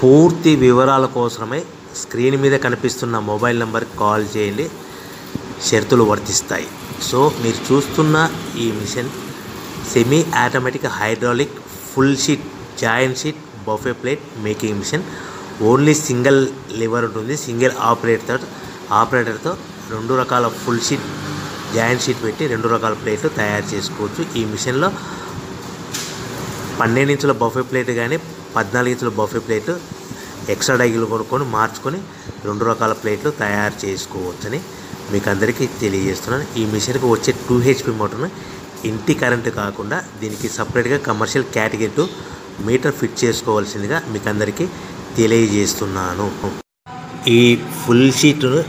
పూర్తి వివరాల కోసమై స్క్రీన్ మీద కనిపిస్తున్న మొబైల్ నెంబర్కి కాల్ చేయండి. షరతులు వర్తిస్తాయి. సో మీరు చూస్తున్న ఈ machine semi automatic hydraulic full sheet joint sheet buffet plate making machine. Only single lever ఉంటుంది. సింగిల్ ఆపరేటర్తో 2 రకాల ఫుల్ షీట్ జాయింట్ షీట్ పెట్టి 2 రకాల ప్లేట్లు తయారు చేసుకోవచ్చు. ఈ మిషన్లో 12 ఇంచుల బఫే ప్లేట్ కానీ 14 ఇంచుల బఫే ప్లేట్ ఎక్స్ట్రా డైగులు కొనుక్కొని మార్చుకొని 2 రకాల ప్లేట్లు తయారు చేసుకోవచ్చని మీకు అందరికీ తెలియజేస్తున్నాను. ఈ మిషన్కి వచ్చే 2 HP మోటార్ను ఇంటి కరెంటు కాకుండా దీనికి సపరేట్గా కమర్షియల్ కేటగిరీ 2 మీటర్ ఫిట్ చేసుకోవాల్సిందిగా మీకు అందరికీ తెలియజేస్తున్నాను. ఈ ఫుల్ షీట్ను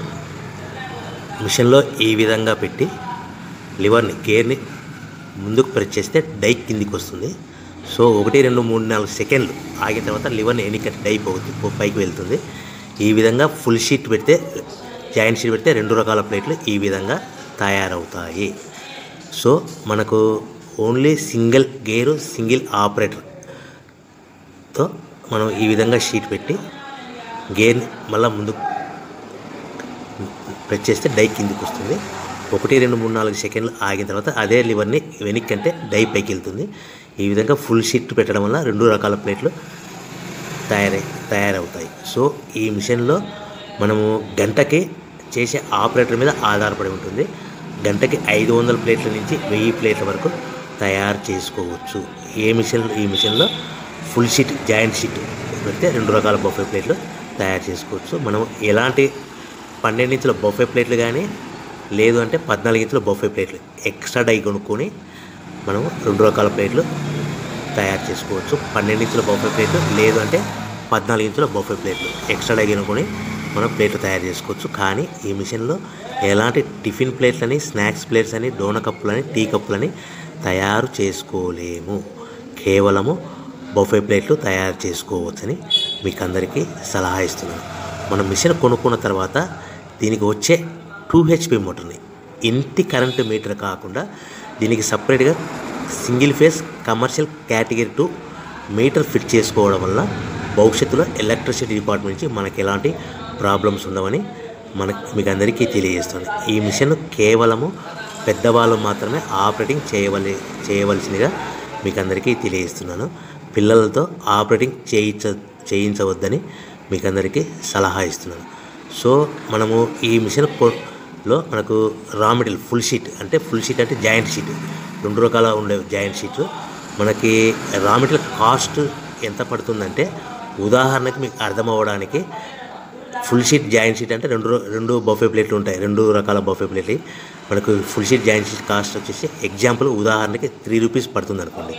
మిషన్లో ఈ విధంగా పెట్టి లివర్ని గేర్ని ముందుకు ప్రెస్ చేస్తే డై కిందికి వస్తుంది. సో 1 2 3 4 సెకండ్లు ఆగిన తర్వాత లివర్ని ఎన్నికట్టి డై పైకి వెళ్తుంది. ఈ విధంగా ఫుల్ షీట్ పెడితే జాయింట్ షీట్ పెడితే 2 రకాల ప్లేట్లు ఈ విధంగా తయారవుతాయి. సో మనకు ఓన్లీ సింగిల్ గేరు సింగిల్ ఆపరేటర్తో మనం ఈ విధంగా షీట్ పెట్టి గేర్ని మళ్ళీ ముందుకు ప్రెస్ చేస్తే డై కిందికి వస్తుంది. 1 2 3 4 సెకండ్లు ఆగిన తర్వాత అదే లివర్ని వెనక్కి అంటే డై పైకి వెళ్తుంది. ఈ విధంగా ఫుల్ షీట్ పెట్టడం వల్ల 2 రకాల ప్లేట్లు తయారవుతాయి. సో ఈ మిషన్లో మనము గంటకి చేసే ఆపరేటర్ మీద ఆధారపడి ఉంటుంది. గంటకి 500 ప్లేట్ల నుంచి 1000 ప్లేట్ల వరకు తయారు చేసుకోవచ్చు. ఈ మిషన్లో ఫుల్ షీట్ జాయింట్ షీట్ పెడితే 2 రకాల బఫే ప్లేట్లు తయారు చేసుకోవచ్చు. మనం ఎలాంటి 12 ఇంచుల బఫే ప్లేట్లు కానీ లేదు అంటే 14 ఇంచుల బఫే ప్లేట్లు ఎక్స్ట్రా డై కొనుక్కొని మనం 2 రకాల ప్లేట్లు తయారు చేసుకోవచ్చు. 12 ఇంచుల బఫే ప్లేట్లు లేదు అంటే 14 ఇంచుల బఫే ప్లేట్లు ఎక్స్ట్రా డై కొనుక్కొని మనం ప్లేట్లు తయారు చేసుకోవచ్చు. కానీ ఈ మిషన్లో ఎలాంటి టిఫిన్ ప్లేట్లని స్నాక్స్ ప్లేట్స్ అని డోన కప్పులని టీ కప్పులని తయారు చేసుకోలేము. కేవలము బఫే ప్లేట్లు తయారు చేసుకోవచ్చని మీకు అందరికీ సలహా ఇస్తున్నాను. మనం మిషన్ కొనుక్కున్న తర్వాత దీనికి వచ్చే 2 HP మోటార్ని ఇంటి కరెంటు మీటర్ కాకుండా దీనికి సపరేట్గా single phase commercial category 2 metre fit చేసుకోవడం వల్ల భవిష్యత్తులో ఎలక్ట్రిసిటీ డిపార్ట్మెంట్ నుంచి మనకి ఎలాంటి ప్రాబ్లమ్స్ ఉండవని మీకు అందరికీ తెలియజేస్తుంది. ఈ మిషన్ కేవలము పెద్దవాళ్ళు మాత్రమే ఆపరేటింగ్ చేయవలసిందిగా మీకు అందరికీ తెలియజేస్తున్నాను. పిల్లలతో ఆపరేటింగ్ చేయించవద్దని మీకు అందరికీ సలహా ఇస్తున్నాను. సో మనము ఈ మిషన్లో మనకు రా మెటీరియల్ ఫుల్ షీట్ అంటే జాయింట్ షీట్ 2 రకాల ఉండే జాయింట్ షీట్ మనకి రా మెటీరియల్ కాస్ట్ ఎంత పడుతుందంటే ఉదాహరణకి మీకు అర్థం అవ్వడానికి ఫుల్ షీట్ జాయింట్ షీట్ అంటే 2 బఫే ప్లేట్లు ఉంటాయి. 2 రకాల బఫే ప్లేట్లు మనకు full sheet joint sheet cost వచ్చేసి ఎగ్జాంపుల్ ఉదాహరణకి 3 రూపీస్ పడుతుంది అనుకోండి.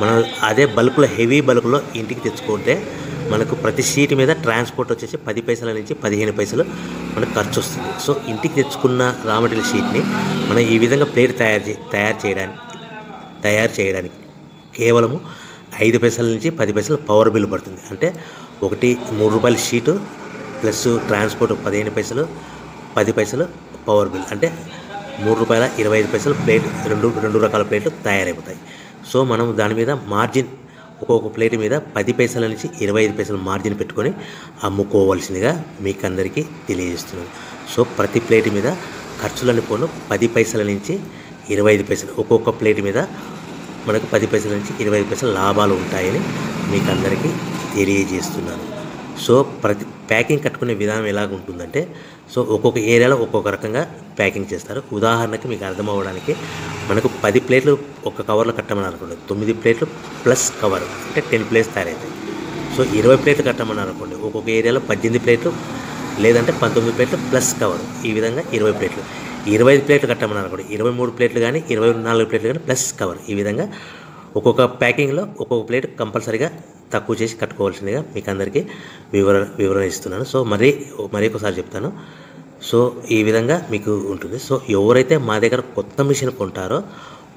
మనం అదే బల్క్లో హెవీ బల్క్లో ఇంటికి తెచ్చుకుంటే మనకు ప్రతి షీట్ మీద ట్రాన్స్పోర్ట్ వచ్చేసి 10 పైసల నుంచి 15 పైసలు మనకు ఖర్చు వస్తుంది. సో ఇంటికి తెచ్చుకున్న రా మెటీరియల్ షీట్ని మనం ఈ విధంగా ప్లేట్ తయారు చేయడానికి కేవలము 5 పైసల నుంచి 10 పైసలు పవర్ బిల్ పడుతుంది. అంటే ఒకటి 3 రూపాయల షీటు ప్లస్ ట్రాన్స్పోర్ట్ 15 పైసలు 10 పైసలు పవర్ బిల్ అంటే 3 రూపాయల 25 పైసలు ప్లేట్ 2 రకాల ప్లేట్లు తయారైపోతాయి. సో మనం దాని మీద మార్జిన్ ఒక్కొక్క ప్లేట్ మీద 10 పైసల నుంచి 25 పైసలు మార్జిన్ పెట్టుకొని అమ్ముకోవాల్సిందిగా మీకు అందరికీ తెలియజేస్తున్నాను. సో ప్రతి ప్లేట్ మీద ఖర్చులని పోను 10 పైసల నుంచి 25 పైసలు ఒక్కొక్క ప్లేట్ మీద మనకు 10 పైసల నుంచి 25 పైసలు లాభాలు ఉంటాయని మీకు అందరికీ తెలియజేస్తున్నాను. సో ప్రతి ప్యాకింగ్ కట్టుకునే విధానం ఎలాగ ఉంటుందంటే సో ఒక్కొక్క ఏరియాలో ఒక్కొక్క రకంగా ప్యాకింగ్ చేస్తారు. ఉదాహరణకి మీకు అర్థం అవ్వడానికి మనకు 10 ప్లేట్లు ఒక కవర్లో కట్టమని అనుకోండి 9 ప్లేట్లు ప్లస్ కవర్ అంటే 10 ప్లేట్స్ తయారవుతాయి. సో 20 ప్లేట్లు కట్టమని అనుకోండి ఒక్కొక్క ఏరియాలో 18 ప్లేట్లు లేదంటే 19 ప్లేట్లు ప్లస్ కవర్ ఈ విధంగా 20 ప్లేట్లు. 25 ప్లేట్లు కట్టమని అనుకోండి 23 ప్లేట్లు కానీ 24 ప్లేట్లు కానీ ప్లస్ కవర్ ఈ విధంగా ఒక్కొక్క ప్యాకింగ్లో ఒక్కొక్క ప్లేట్ కంపల్సరీగా తక్కువ చేసి కట్టుకోవాల్సిందిగా మీకు అందరికీ వివరణ ఇస్తున్నాను. సో మరి ఒకసారి చెప్తాను. సో ఈ విధంగా మీకు ఉంటుంది. సో ఎవరైతే మా దగ్గర కొత్త మిషన్ కొంటారో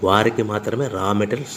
వారికి మాత్రమే రా మెటీరియల్